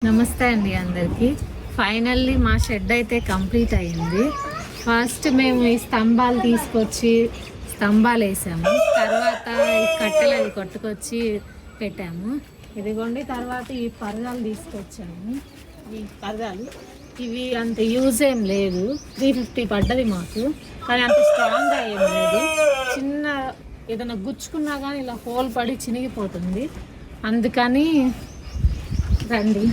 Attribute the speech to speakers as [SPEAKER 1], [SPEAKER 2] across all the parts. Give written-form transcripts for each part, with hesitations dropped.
[SPEAKER 1] నమస్తే అండి అందరికీ. ఫైనల్లీ మా షెడ్ అయితే కంప్లీట్ అయ్యింది. ఫస్ట్ మేము ఈ స్తంభాలు తీసుకొచ్చి స్తంభాలు వేసాము, తర్వాత ఈ కట్టెలు అవి కొట్టుకొచ్చి పెట్టాము. ఇదిగోండి, తర్వాత ఈ పరదాలు తీసుకొచ్చాము. ఈ పరదాలు ఇవి అంత యూజ్ ఏం లేదు, 350 పడ్డది మాకు, కానీ అంత స్ట్రాంగ్గా ఏం లేదు. చిన్న ఏదైనా గుచ్చుకున్నా కానీ ఇలా హోల్ పడి చినిగిపోతుంది. అందుకని రండి.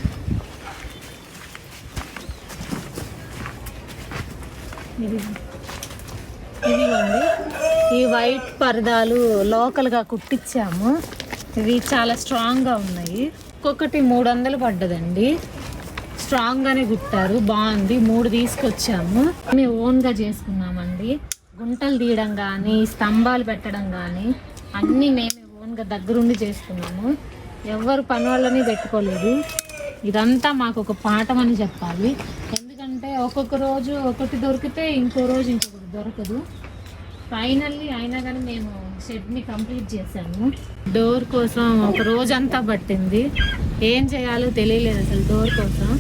[SPEAKER 1] ఇదిగోండి, ఈ వైట్ పరదాలు లోకల్గా కుట్టించాము. ఇవి చాలా స్ట్రాంగ్గా ఉన్నాయి. ఒక్కొక్కటి 300 పడ్డదండి. స్ట్రాంగ్గానే కుట్టారు, బాగుంది. 3 తీసుకొచ్చాము. మేము ఓన్గా చేసుకున్నామండి. గుంటలు తీయడం కానీ, స్తంభాలు పెట్టడం కానీ అన్నీ మేమే ఓన్గా దగ్గరుండి చేసుకున్నాము. ఎవరు పని వాళ్ళని పెట్టుకోలేదు. ఇదంతా మాకు ఒక పాఠం అని చెప్పాలి. ఎందుకంటే ఒక్కొక్క రోజు ఒకటి దొరికితే ఇంకో రోజు ఇంకొకటి దొరకదు. ఫైనల్లీ అయినా కానీ మేము షెడ్ని కంప్లీట్ చేసాము. డోర్ కోసం ఒక రోజంతా పట్టింది. ఏం చేయాలో తెలియలేదు అసలు. డోర్ కోసం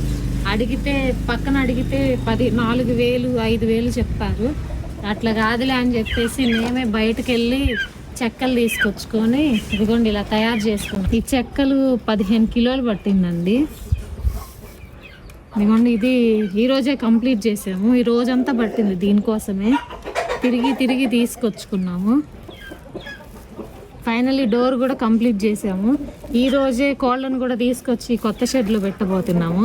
[SPEAKER 1] పక్కన అడిగితే 4,000 5,000 చెప్పారు. అట్లా కాదులే అని చెప్పేసి మేమే బయటకు వెళ్ళి చెక్కలు తీసుకొచ్చుకొని ఇదిగోండి ఇలా తయారు చేసుకున్నాం. ఈ చెక్కలు 15 కిలోలు పట్టిందండి. ఇదిగోండి, ఇది ఈరోజే కంప్లీట్ చేసాము. ఈ రోజంతా పట్టింది దీనికోసమే. తిరిగి తీసుకొచ్చుకున్నాము. ఫైనల్లీ డోర్ కూడా కంప్లీట్ చేసాము. ఈరోజే కోళ్ళను కూడా తీసుకొచ్చి కొత్త షెడ్లో పెట్టబోతున్నాము.